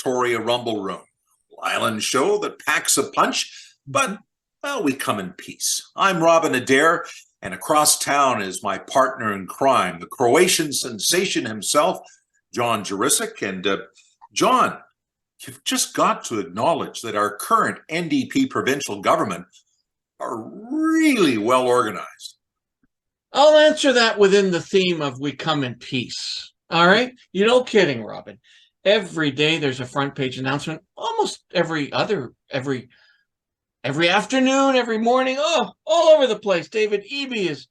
Victoria Rumble Room, island show that packs a punch, but, well, we come in peace. I'm Robin Adair, and across town is my partner in crime, the Croatian sensation himself, John Jurisic. And John, you've just got to acknowledge that our current NDP provincial government are really well organized. I'll answer that within the theme of we come in peace. All right? You're no kidding, Robin. Every day there's a front page announcement, almost every afternoon, every morning, all over the place. David Eby is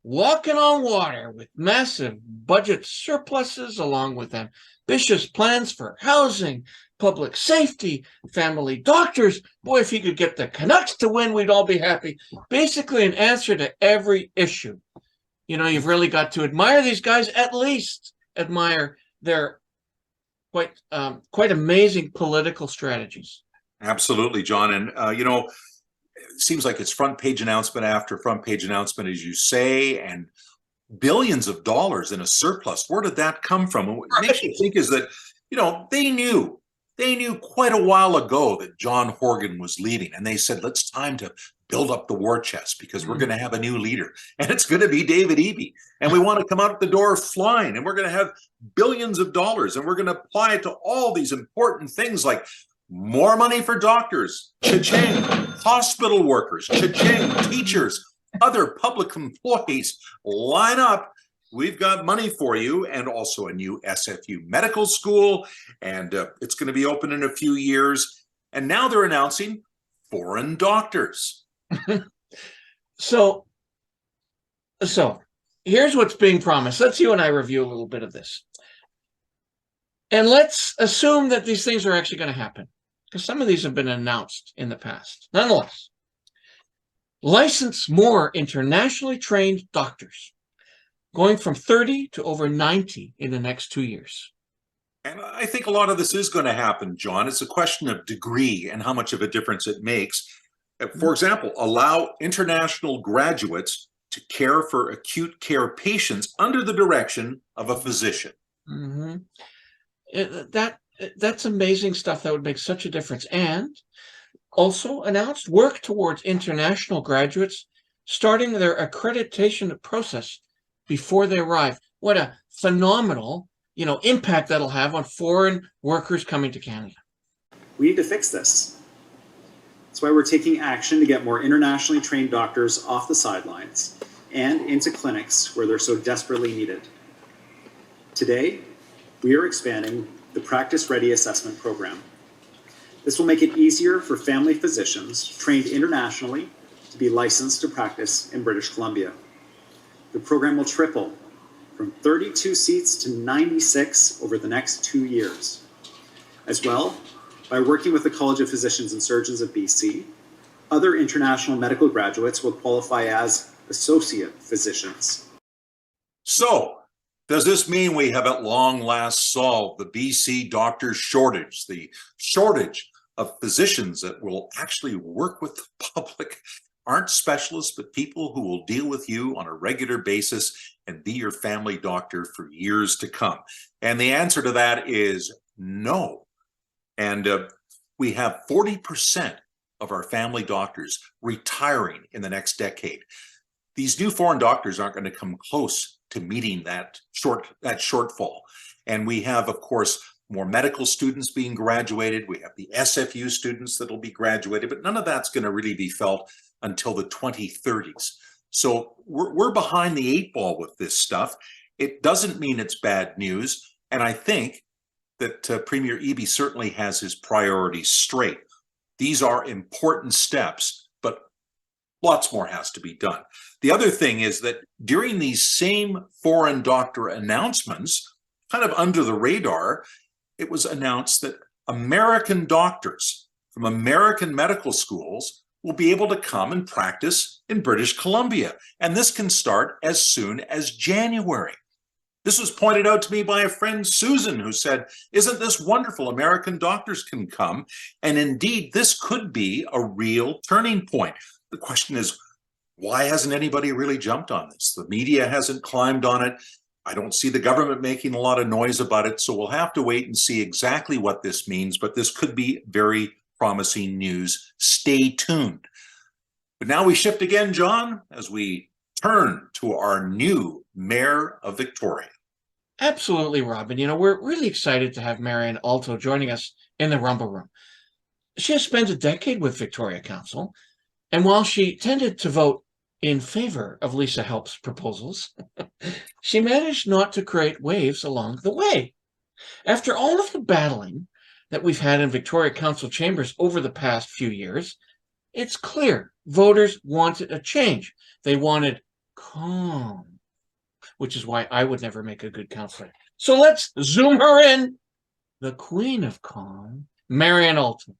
walking on water with massive budget surpluses along with ambitious plans for housing, public safety, family doctors. Boy, if he could get the Canucks to win, we'd all be happy. Basically an answer to every issue. You know, you've really got to admire these guys, at least admire their quite amazing political strategies. Absolutely, John. And, it seems like it's front page announcement after front page announcement, as you say, and billions of dollars in a surplus. Where did that come from? And what makes me think is that, they knew quite a while ago that John Horgan was leaving, and they said, it's time to build up the war chest because we're going to have a new leader, and it's going to be David Eby, and we want to come out the door flying, and we're going to have billions of dollars, and we're going to apply it to all these important things like more money for doctors, cha-ching, hospital workers, cha-ching, teachers, other public employees, line up. We've got money for you, and also a new SFU medical school, and it's going to be open in a few years. And now they're announcing foreign doctors. So here's what's being promised. Let's you and I review a little bit of this. And let's assume that these things are actually going to happen, because some of these have been announced in the past. Nonetheless, license more internationally trained doctors, going from 30 to over 90 in the next 2 years. And I think a lot of this is going to happen, John. It's a question of degree and how much of a difference it makes. For example, allow international graduates to care for acute care patients under the direction of a physician. Mm-hmm. That's amazing stuff. That would make such a difference. And also announced work towards international graduates starting their accreditation process before they arrive. What a phenomenal, impact that'll have on foreign workers coming to Canada. We need to fix this. That's why we're taking action to get more internationally trained doctors off the sidelines and into clinics where they're so desperately needed. Today, we are expanding the Practice Ready Assessment Program. This will make it easier for family physicians trained internationally to be licensed to practice in British Columbia. The program will triple from 32 seats to 96 over the next 2 years. As well, by working with the College of Physicians and Surgeons of BC, other international medical graduates will qualify as associate physicians. So, does this mean we have at long last solved the BC doctor shortage, the shortage of physicians that will actually work with the public, aren't specialists, but people who will deal with you on a regular basis and be your family doctor for years to come? And the answer to that is no. And we have 40% of our family doctors retiring in the next decade. These new foreign doctors aren't going to come close to meeting that shortfall. And we have, of course, more medical students being graduated. We have the SFU students that will be graduated, but none of that's going to really be felt until the 2030s. So we're behind the 8 ball with this stuff. It doesn't mean it's bad news. And I think that Premier Eby certainly has his priorities straight. These are important steps, but lots more has to be done. The other thing is that during these same foreign doctor announcements, kind of under the radar, it was announced that American doctors from American medical schools will be able to come and practice in British Columbia. And this can start as soon as January. This was pointed out to me by a friend, Susan, who said, isn't this wonderful? American doctors can come. And indeed, this could be a real turning point. The question is, why hasn't anybody really jumped on this? The media hasn't climbed on it. I don't see the government making a lot of noise about it, so we'll have to wait and see exactly what this means, but this could be very promising news. Stay tuned. But now we shift again, John, as we turn to our new Mayor of Victoria. Absolutely, Robin. We're really excited to have Marianne Alto joining us in the Rumble Room. She has spent a decade with Victoria Council, and while she tended to vote in favor of Lisa Help's proposals, she managed not to create waves along the way. After all of the battling that we've had in Victoria Council chambers over the past few years, it's clear voters wanted a change. They wanted calm, which is why I would never make a good councillor. So let's zoom her in. The Queen of Calm, Marianne Alto.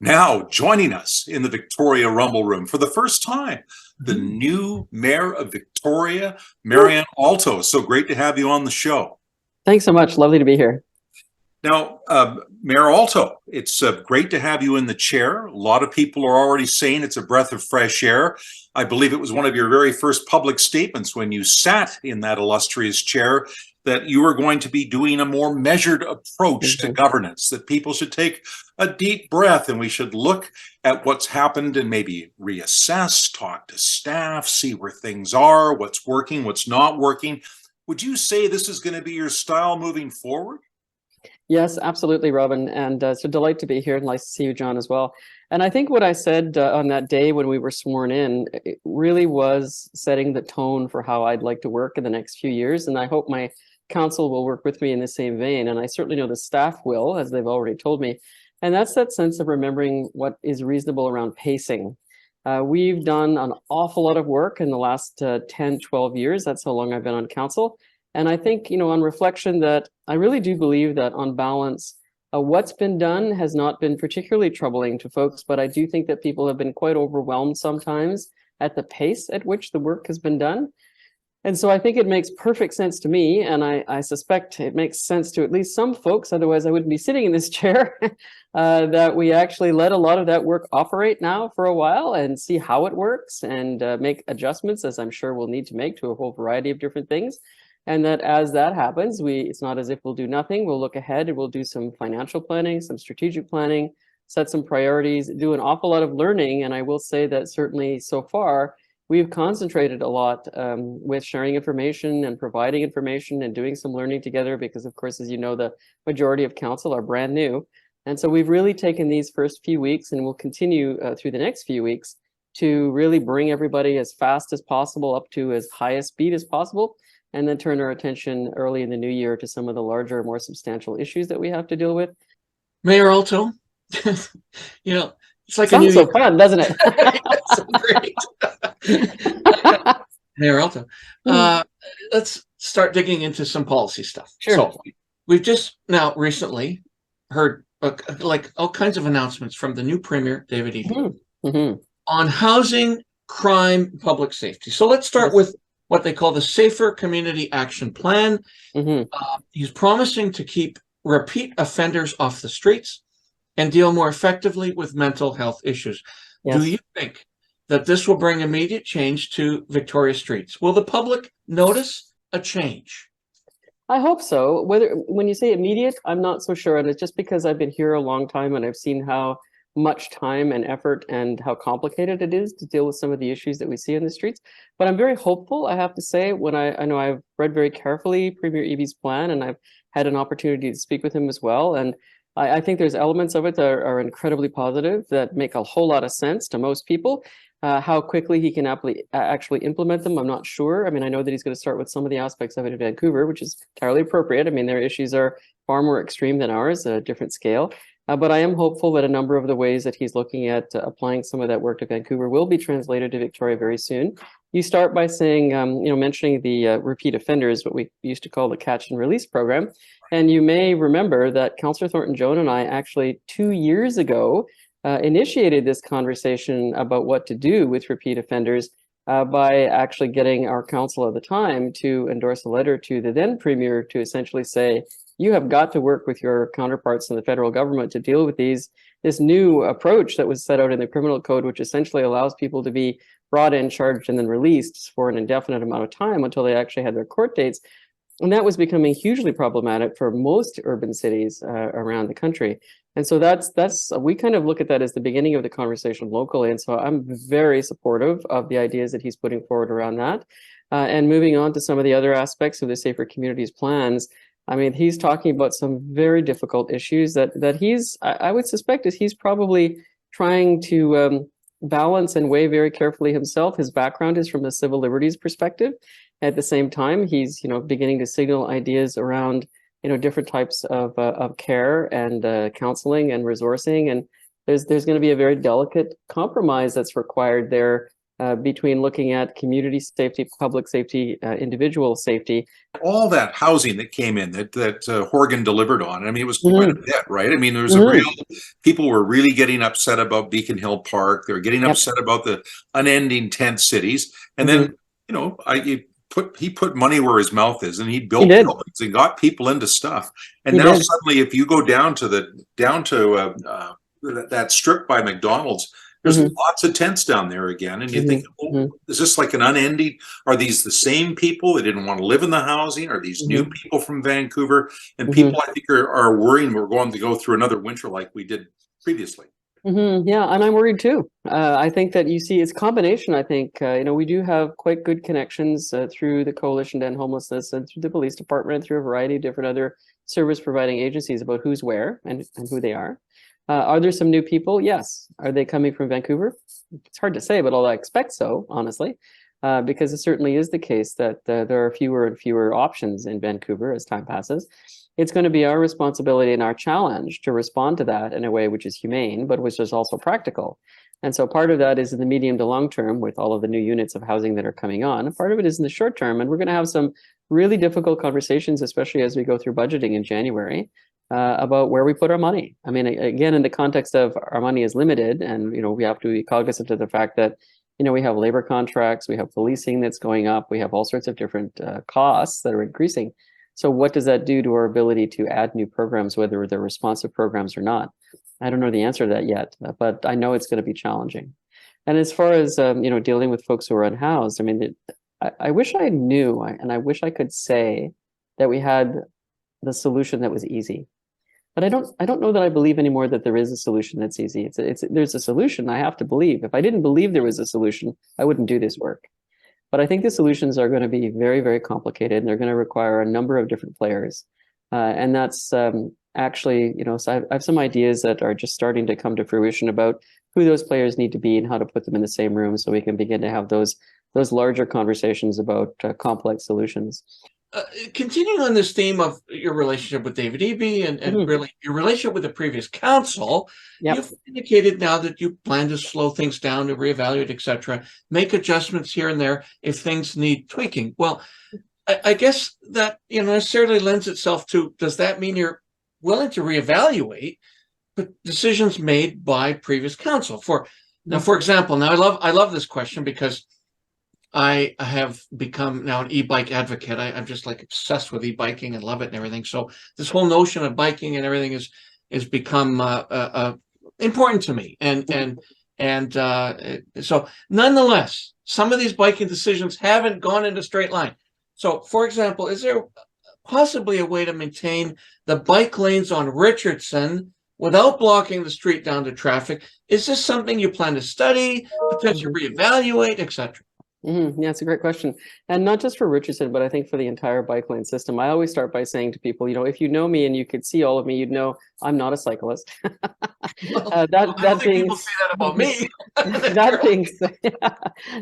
Now joining us in the Victoria Rumble Room for the first time, the new Mayor of Victoria, Marianne Alto. So great to have you on the show. Thanks so much. Lovely to be here. Now, Mayor Alto, it's great to have you in the chair. A lot of people are already saying it's a breath of fresh air. I believe it was one of your very first public statements when you sat in that illustrious chair that you were going to be doing a more measured approach to governance, that people should take a deep breath and we should look at what's happened and maybe reassess, talk to staff, see where things are, what's working, what's not working. Would you say this is going to be your style moving forward? Yes, absolutely, Robin. And it's a delight to be here. And nice to see you, John, as well. And I think what I said on that day when we were sworn in, it really was setting the tone for how I'd like to work in the next few years. And I hope my council will work with me in the same vein. And I certainly know the staff will, as they've already told me. And that's that sense of remembering what is reasonable around pacing. We've done an awful lot of work in the last 10, 12 years. That's how long I've been on council. And I think, on reflection, that I really do believe that on balance, what's been done has not been particularly troubling to folks, but I do think that people have been quite overwhelmed sometimes at the pace at which the work has been done. And so I think it makes perfect sense to me, and I suspect it makes sense to at least some folks, otherwise I wouldn't be sitting in this chair, that we actually let a lot of that work operate now for a while and see how it works and make adjustments, as I'm sure we'll need to make to a whole variety of different things. And that as that happens, it's not as if we'll do nothing. We'll look ahead and we'll do some financial planning, some strategic planning, set some priorities, do an awful lot of learning. And I will say that certainly so far, we've concentrated a lot with sharing information and providing information and doing some learning together because, of course, as you know, the majority of council are brand new. And so we've really taken these first few weeks and we'll continue through the next few weeks to really bring everybody as fast as possible up to as high a speed as possible, and then turn our attention early in the new year to some of the larger, more substantial issues that we have to deal with. Mayor Alto, it's like Sounds a new so year. Fun, doesn't it? Great. Mayor Alto, let's start digging into some policy stuff. Sure. So we've just now recently heard like all kinds of announcements from the new Premier David Eby on housing, crime, public safety. So let's start with what they call the Safer Community Action Plan. He's promising to keep repeat offenders off the streets and deal more effectively with mental health issues. Yes. Do you think that this will bring immediate change to Victoria streets? Will the public notice a change? I hope so. When you say immediate, I'm not so sure. And it's just because I've been here a long time and I've seen how much time and effort and how complicated it is to deal with some of the issues that we see in the streets. But I'm very hopeful, I have to say, when I know I've read very carefully Premier Eby's plan and I've had an opportunity to speak with him as well. And I think there's elements of it that are incredibly positive that make a whole lot of sense to most people. How quickly he can actually implement them, I'm not sure. I mean, I know that he's going to start with some of the aspects of it in Vancouver, which is entirely appropriate. I mean, their issues are far more extreme than ours at a different scale. But I am hopeful that a number of the ways that he's looking at applying some of that work to Vancouver will be translated to Victoria very soon. You start by saying, mentioning the repeat offenders, what we used to call the catch and release program. And you may remember that Councillor Thornton-Joan and I actually 2 years ago initiated this conversation about what to do with repeat offenders by actually getting our council at the time to endorse a letter to the then Premier to essentially say, you have got to work with your counterparts in the federal government to deal with this new approach that was set out in the criminal code, which essentially allows people to be brought in, charged, and then released for an indefinite amount of time until they actually had their court dates. And that was becoming hugely problematic for most urban cities around the country. And so we kind of look at that as the beginning of the conversation locally. And so I'm very supportive of the ideas that he's putting forward around that. And moving on to some of the other aspects of the Safer Communities plans. I mean, he's talking about some very difficult issues that I would suspect is he's probably trying to balance and weigh very carefully himself. His background is from a civil liberties perspective. At the same time, he's beginning to signal ideas around different types of care and counseling and resourcing, and there's going to be a very delicate compromise that's required there between looking at community safety, public safety, individual safety. All that housing that came in that Horgan delivered on, I mean, it was quite a bit, right? I mean, there was a real, people were really getting upset about Beacon Hill Park. They were getting upset about the unending tent cities. And then, he put money where his mouth is, and he built buildings and got people into stuff. And now suddenly, if you go down to that strip by McDonald's, there's lots of tents down there again. And you think, is this like an unending? Are these the same people that didn't want to live in the housing? Are these new people from Vancouver? And people, I think, are worrying we're going to go through another winter like we did previously. Yeah, and I'm worried too. I think that it's a combination. I think, we do have quite good connections through the Coalition to End Homelessness and through the police department, through a variety of different other service providing agencies about who's where and who they are. Are there some new people? Yes. Are they coming from Vancouver? It's hard to say, but I expect so, honestly, because it certainly is the case that there are fewer and fewer options in Vancouver as time passes. It's going to be our responsibility and our challenge to respond to that in a way which is humane, but which is also practical. And so part of that is in the medium to long term with all of the new units of housing that are coming on. And part of it is in the short term. And we're going to have some really difficult conversations, especially as we go through budgeting in January, about where we put our money. I mean, again, in the context of our money is limited, and we have to be cognizant of the fact that we have labor contracts, we have policing that's going up, we have all sorts of different costs that are increasing. So what does that do to our ability to add new programs, whether they're responsive programs or not? I don't know the answer to that yet, but I know it's going to be challenging. And as far as dealing with folks who are unhoused, I mean, I wish I knew, and I wish I could say that we had the solution that was easy. But I don't know that I believe anymore that there is a solution that's easy. There's a solution. I have to believe. If I didn't believe there was a solution, I wouldn't do this work. But I think the solutions are going to be very, very complicated, and they're going to require a number of different players. And that's actually, so I have some ideas that are just starting to come to fruition about who those players need to be and how to put them in the same room so we can begin to have those larger conversations about complex solutions. Continuing on this theme of your relationship with David Eby and really your relationship with the previous council, you've indicated now that you plan to slow things down, to reevaluate, etc., make adjustments here and there if things need tweaking. Well, I guess that necessarily lends itself to, does that mean you're willing to reevaluate decisions made by previous council? For example, now I love this question because I have become now an e-bike advocate. I'm just like obsessed with e-biking and love it and everything. So this whole notion of biking and everything is become important to me. And so nonetheless, some of these biking decisions haven't gone in a straight line. So, for example, is there possibly a way to maintain the bike lanes on Richardson without blocking the street down to traffic? Is this something you plan to study, potentially reevaluate, etc.? Yeah, it's a great question. And not just for Richardson, but I think for the entire bike lane system. I always start by saying to people, if you know me and you could see all of me, you'd know I'm not a cyclist. That being, people say that about me.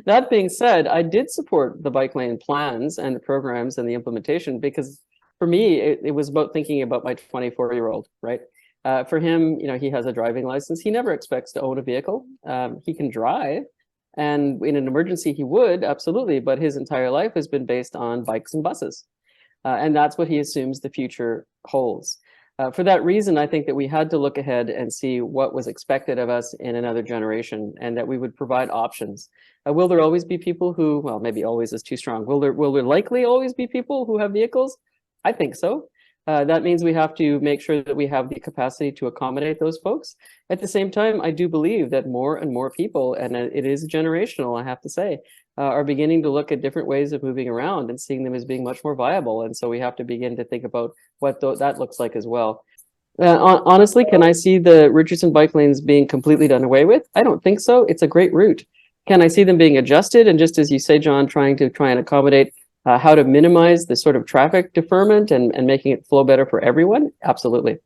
that being said, I did support the bike lane plans and the programs and the implementation because for me, it was about thinking about my 24-year-old, right? For him, he has a driving license. He never expects to own a vehicle. He can drive. And in an emergency, he would, absolutely. But his entire life has been based on bikes and buses. And that's what he assumes the future holds. For that reason, I think that we had to look ahead and see what was expected of us in another generation and that we would provide options. Will there always be people who, well, maybe always is too strong. Will there likely always be people who have vehicles? I think so. That means we have to make sure that we have the capacity to accommodate those folks. At the same time, I do believe that more and more people, and it is generational, I have to say, are beginning to look at different ways of moving around and seeing them as being much more viable. And so we have to begin to think about what that looks like as well. Honestly, can I see the Richardson bike lanes being completely done away with? I don't think so. It's a great route. Can I see them being adjusted? And just as you say, John, trying and accommodate how to minimize the sort of traffic deferment and making it flow better for everyone? Absolutely.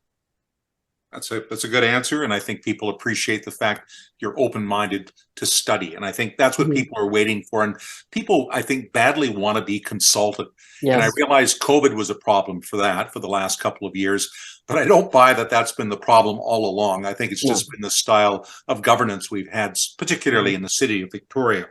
That's a good answer, and I think people appreciate the fact you're open-minded to study, and I think that's what people are waiting for. And people, I think, badly want to be consulted. Yes. And I realize COVID was a problem for that for the last couple of years, but I don't buy that that's been the problem all along. I think it's just been the style of governance we've had, particularly in the city of Victoria.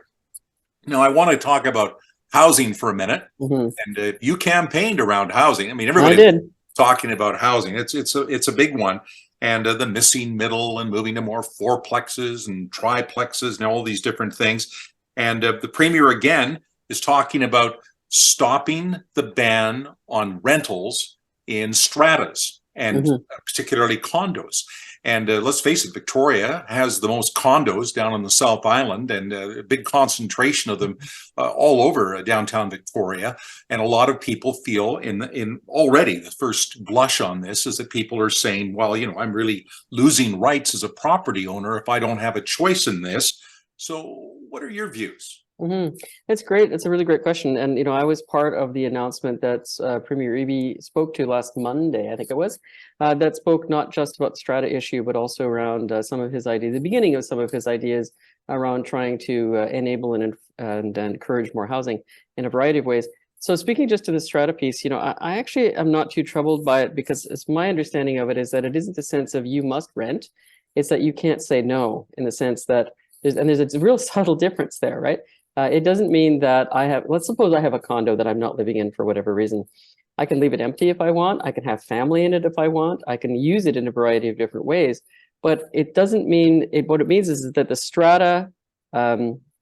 Now, I want to talk about housing for a minute, and you campaigned around housing. I mean, everybody talking about housing. It's a big one. And the missing middle and moving to more fourplexes and triplexes and all these different things. And the Premier, again, is talking about stopping the ban on rentals in stratas and particularly condos. And let's face it, Victoria has the most condos down on the South Island, and a big concentration of them all over downtown Victoria. And a lot of people feel in already the first blush on this is that people are saying, well, you know, I'm really losing rights as a property owner if I don't have a choice in this. So what are your views? It's great. It's a really great question. And, you know, I was part of the announcement that Premier Eby spoke to last Monday, I think it was, that spoke not just about the strata issue, but also around some of his ideas, the beginning of some of his ideas around trying to enable and encourage more housing in a variety of ways. So speaking just to the strata piece, you know, I actually am not too troubled by it, because it's my understanding of it is that it isn't the sense of you must rent. It's that you can't say no, in the sense that there's a real subtle difference there, right? It doesn't mean that let's suppose I have a condo that I'm not living in for whatever reason. I can leave it empty if I want. I can have family in it if I want. I can use it in a variety of different ways. But it doesn't mean, what it means is that the strata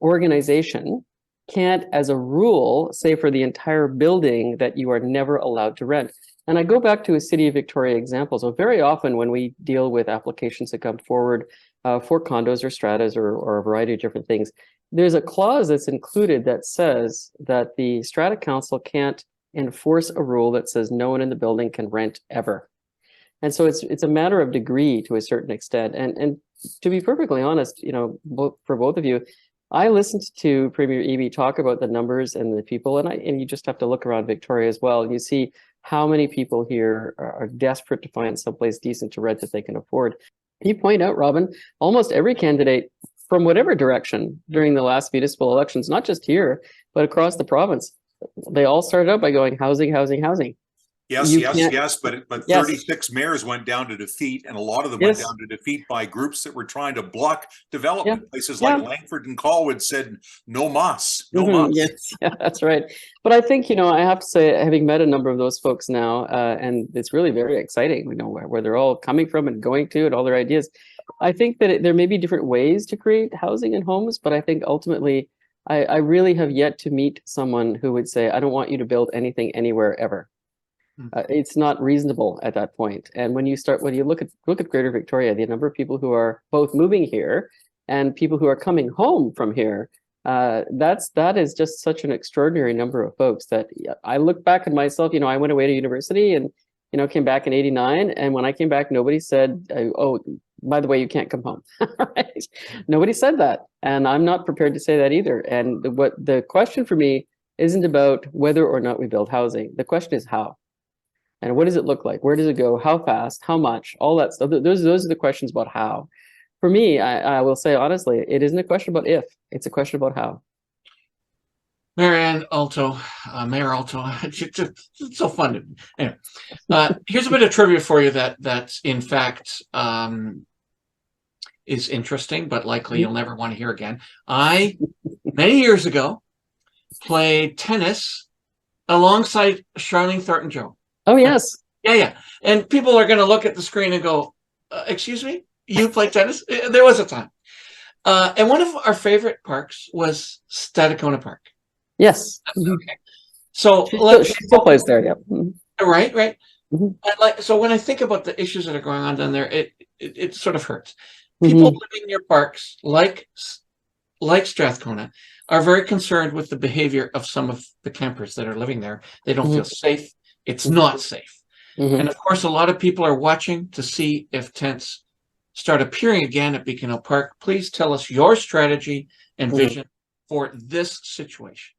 organization can't, as a rule, say for the entire building that you are never allowed to rent. And I go back to a City of Victoria example. So very often when we deal with applications that come forward for condos or stratas or a variety of different things, there's a clause that's included that says that the strata council can't enforce a rule that says no one in the building can rent ever. And so it's a matter of degree to a certain extent. And to be perfectly honest, you know, for both of you, I listened to Premier Eby talk about the numbers and the people, and you just have to look around Victoria as well. You see how many people here are desperate to find someplace decent to rent that they can afford. You point out, Robin, almost every candidate from whatever direction during the last municipal elections, not just here, but across the province, they all started out by going housing, housing, housing. Yes, but 36 mayors went down to defeat, and a lot of them went down to defeat by groups that were trying to block development. Places like Langford and Colwood said no mas, no mas. Yes, yeah, that's right. But I think, you know, I have to say, having met a number of those folks now, and it's really very exciting, you know, where they're all coming from and going to and all their ideas. I think that there may be different ways to create housing and homes, but I think ultimately, I really have yet to meet someone who would say, I don't want you to build anything anywhere ever. It's not reasonable at that point. And when you look at Greater Victoria, the number of people who are both moving here and people who are coming home from here, that is just such an extraordinary number of folks that I look back at myself. You know, I went away to university and, you know, came back in '89, and when I came back, nobody said, "Oh, by the way, you can't come home." Right? Nobody said that, and I'm not prepared to say that either. And the question for me isn't about whether or not we build housing. The question is how. And what does it look like? Where does it go? How fast? How much? All that stuff. Those are the questions about how. For me, I will say honestly, it isn't a question about if, it's a question about how. Mayor Alto, it's so fun. Anyway, here's a bit of trivia for you that's in fact is interesting, but likely you'll never want to hear again. I, many years ago, played tennis alongside Charlene Thornton-Joe. Oh, yes. Yeah. And people are going to look at the screen and go, excuse me, you play tennis? There was a time. And one of our favorite parks was Stadacona Park. Yes. Okay. So she still plays there, yeah. Right. Mhm. So when I think about the issues that are going on down there, it sort of hurts. People living near parks like Strathcona are very concerned with the behavior of some of the campers that are living there. They don't feel safe. It's not safe. And of course, a lot of people are watching to see if tents start appearing again at Beacon Hill Park. Please tell us your strategy and vision for this situation.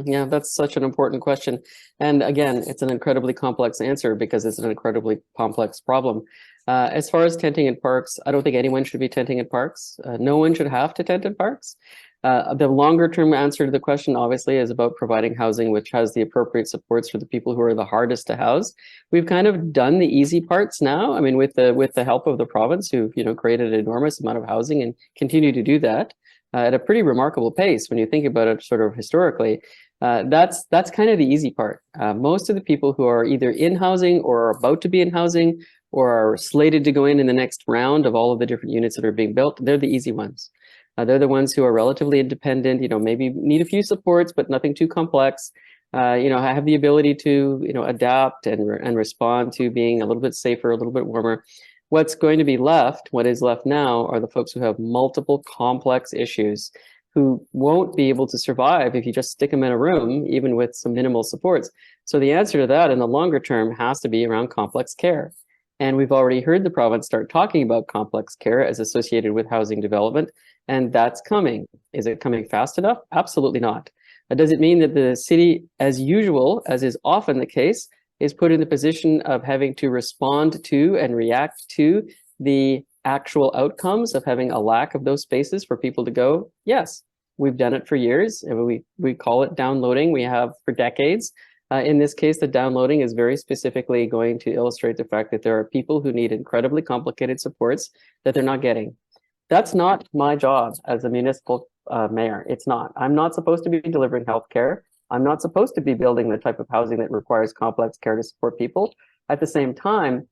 Yeah, that's such an important question. And again, it's an incredibly complex answer because it's an incredibly complex problem. As far as tenting in parks, I don't think anyone should be tenting in parks. No one should have to tent in parks. The longer term answer to the question, obviously, is about providing housing which has the appropriate supports for the people who are the hardest to house. We've kind of done the easy parts now. I mean, with the help of the province, who've created an enormous amount of housing and continue to do that at a pretty remarkable pace when you think about it sort of historically. That's kind of the easy part. Most of the people who are either in housing or are about to be in housing or are slated to go in the next round of all of the different units that are being built, they're the easy ones. They're the ones who are relatively independent, maybe need a few supports, but nothing too complex. Have the ability to, adapt and respond to being a little bit safer, a little bit warmer. What's going to be left, what is left now, are the folks who have multiple complex issues who won't be able to survive if you just stick them in a room, even with some minimal supports. So the answer to that in the longer term has to be around complex care. And we've already heard the province start talking about complex care as associated with housing development, and that's coming. Is it coming fast enough? Absolutely not. Does it mean that the city, as usual, as is often the case, is put in the position of having to respond to and react to the actual outcomes of having a lack of those spaces for people to go? Yes, we've done it for years, and we call it downloading. We have for decades. In this case, the downloading is very specifically going to illustrate the fact that there are people who need incredibly complicated supports that they're not getting. That's not my job as a municipal mayor. It's not. I'm not supposed to be delivering healthcare. I'm not supposed to be building the type of housing that requires complex care to support people. At the same time,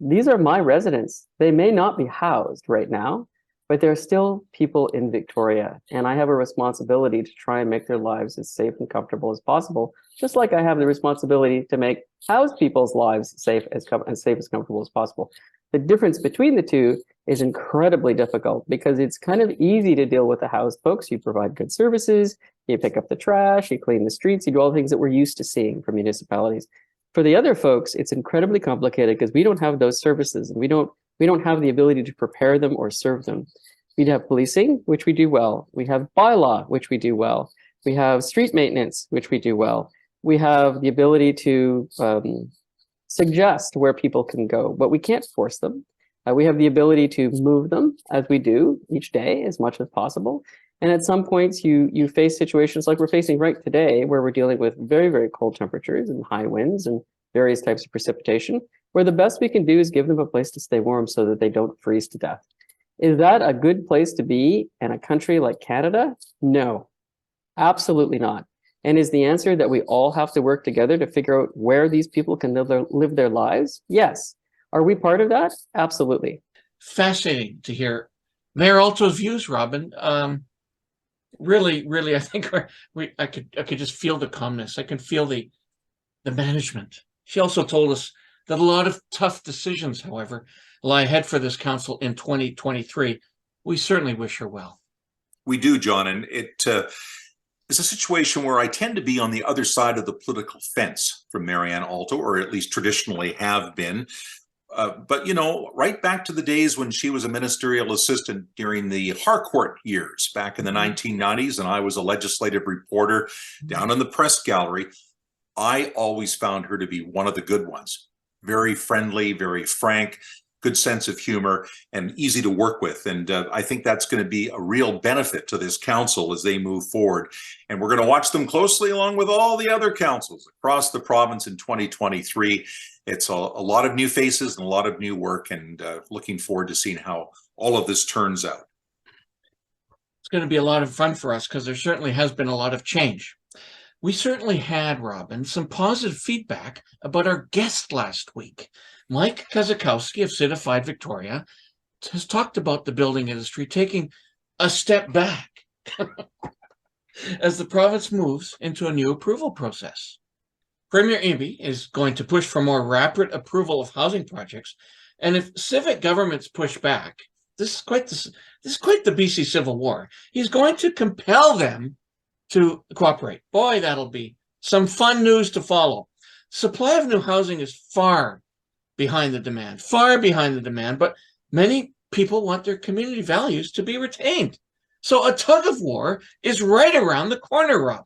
these are my residents. They may not be housed right now, but there are still people in Victoria, and I have a responsibility to try and make their lives as safe and comfortable as possible, just like I have the responsibility to make housed people's lives safe as comfortable as possible. The difference between the two is incredibly difficult because it's kind of easy to deal with the housed folks. You provide good services, you pick up the trash, you clean the streets, you do all the things that we're used to seeing from municipalities. For the other folks, it's incredibly complicated because we don't have those services, and we don't have the ability to prepare them or serve them. We have policing, which we do well. We have bylaw, which we do well. We have street maintenance, which we do well. We have the ability to suggest where people can go, but we can't force them. We have the ability to move them, as we do each day, as much as possible. And at some points, you face situations like we're facing right today, where we're dealing with very, very cold temperatures and high winds and various types of precipitation, where the best we can do is give them a place to stay warm so that they don't freeze to death. Is that a good place to be in a country like Canada? No, absolutely not. And is the answer that we all have to work together to figure out where these people can live their lives? Yes. Are we part of that? Absolutely. Fascinating to hear Mayor Alto's views, Robin. Really, I think I could just feel the calmness. I can feel the management. She also told us that a lot of tough decisions, however, lie ahead for this council in 2023. We certainly wish her well. We do, John, and it is a situation where I tend to be on the other side of the political fence from Marianne Alto, or at least traditionally have been. But, right back to the days when she was a ministerial assistant during the Harcourt years back in the 1990s, and I was a legislative reporter down in the press gallery, I always found her to be one of the good ones. Very friendly, very frank, good sense of humor, and easy to work with. And I think that's going to be a real benefit to this council as they move forward. And we're going to watch them closely along with all the other councils across the province in 2023. It's a lot of new faces and a lot of new work, and looking forward to seeing how all of this turns out. It's going to be a lot of fun for us because there certainly has been a lot of change. We certainly had, Robin, some positive feedback about our guest last week. Mike Kazakowski of Certified Victoria has talked about the building industry taking a step back as the province moves into a new approval process. Premier Eby is going to push for more rapid approval of housing projects, and if civic governments push back, this is quite the BC Civil War. He's going to compel them to cooperate. Boy, that'll be some fun news to follow. Supply of new housing is far behind the demand, but many people want their community values to be retained. So a tug of war is right around the corner, Rob.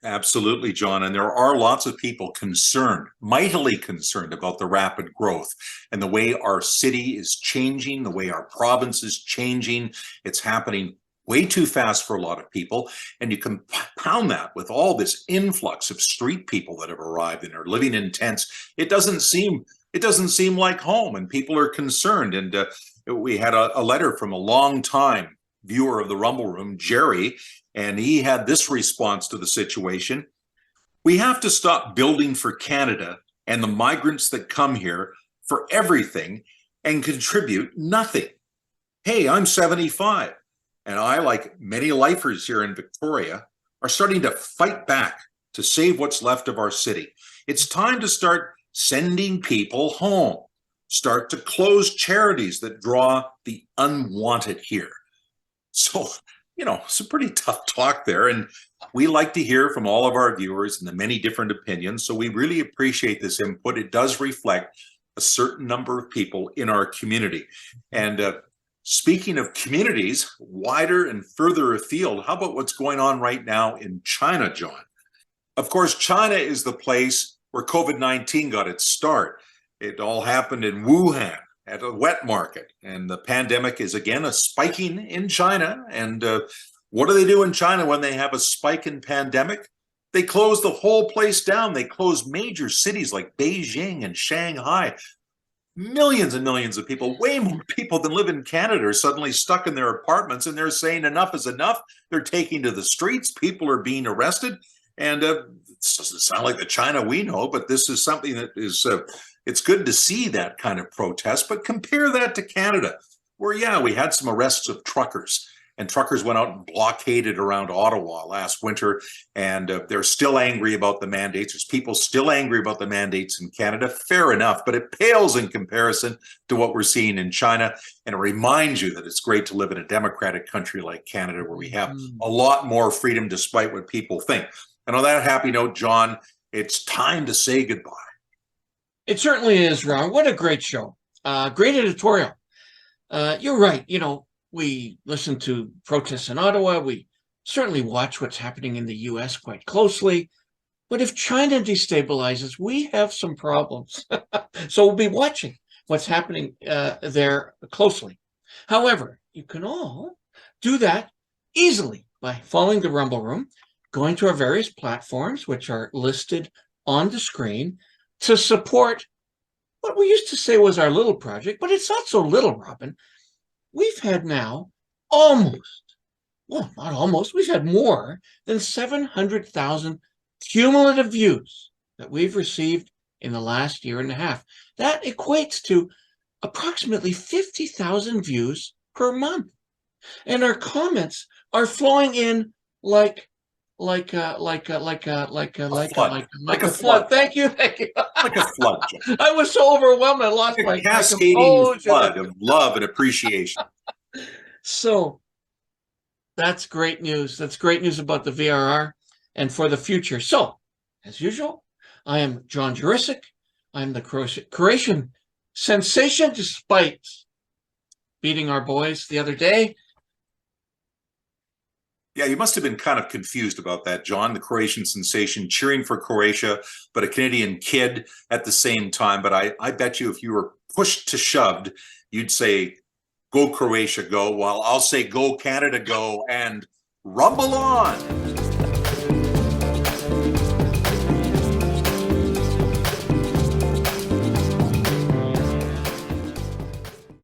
Absolutely, John. And there are lots of people concerned, mightily concerned about the rapid growth and the way our city is changing, the way our province is changing. It's happening way too fast for a lot of people. And you compound that with all this influx of street people that have arrived and are living in tents. It doesn't seem like home, and people are concerned. And we had a letter from a long-time viewer of the Rumble Room, Jerry, and he had this response to the situation. We have to stop building for Canada and the migrants that come here for everything and contribute nothing. Hey, I'm 75, and I, like many lifers here in Victoria, are starting to fight back to save what's left of our city. It's time to start sending people home. Start to close charities that draw the unwanted here. So, some pretty tough talk there. And we like to hear from all of our viewers and the many different opinions. So we really appreciate this input. It does reflect a certain number of people in our community. And speaking of communities, wider and further afield, how about what's going on right now in China, John? Of course, China is the place where COVID-19 got its start. It all happened in Wuhan at a wet market, and the pandemic is again a spiking in China. And what do they do in China when they have a spike in pandemic? They close the whole place down. They close major cities like Beijing and Shanghai. Millions and millions of people, way more people than live in Canada, are suddenly stuck in their apartments, and they're saying enough is enough. They're taking to the streets. People are being arrested. And it doesn't sound like the China we know, but this is something that is, it's good to see that kind of protest. But compare that to Canada, where, yeah, we had some arrests of truckers, and truckers went out and blockaded around Ottawa last winter, and they're still angry about the mandates. There's people still angry about the mandates in Canada. Fair enough, but it pales in comparison to what we're seeing in China. And it reminds you that it's great to live in a democratic country like Canada, where we have a lot more freedom despite what people think. And on that happy note, John, it's time to say goodbye. It certainly is, Ron. What a great show. Great editorial. You're right. We listen to protests in Ottawa. We certainly watch what's happening in the U.S. quite closely. But if China destabilizes, we have some problems. So we'll be watching what's happening there closely. However, you can all do that easily by following the Rumble Room, going to our various platforms, which are listed on the screen, to support what we used to say was our little project, but it's not so little, Robin. We've had now we've had more than 700,000 cumulative views that we've received in the last year and a half. That equates to approximately 50,000 views per month. And our comments are flowing in like a flood. Thank you. Like a flood, John. I was so overwhelmed, I lost Like my a cascading composure. flood of love and appreciation. So that's great news. That's great news about the VRR and for the future. So, as usual, I am John Jurisic. I'm the Croatian sensation, despite beating our boys the other day. Yeah, you must have been kind of confused about that, John, the Croatian sensation cheering for Croatia, but a Canadian kid at the same time. But I bet you if you were pushed to shoved, you'd say, go Croatia, go, while I'll say, go Canada, go, and rumble on.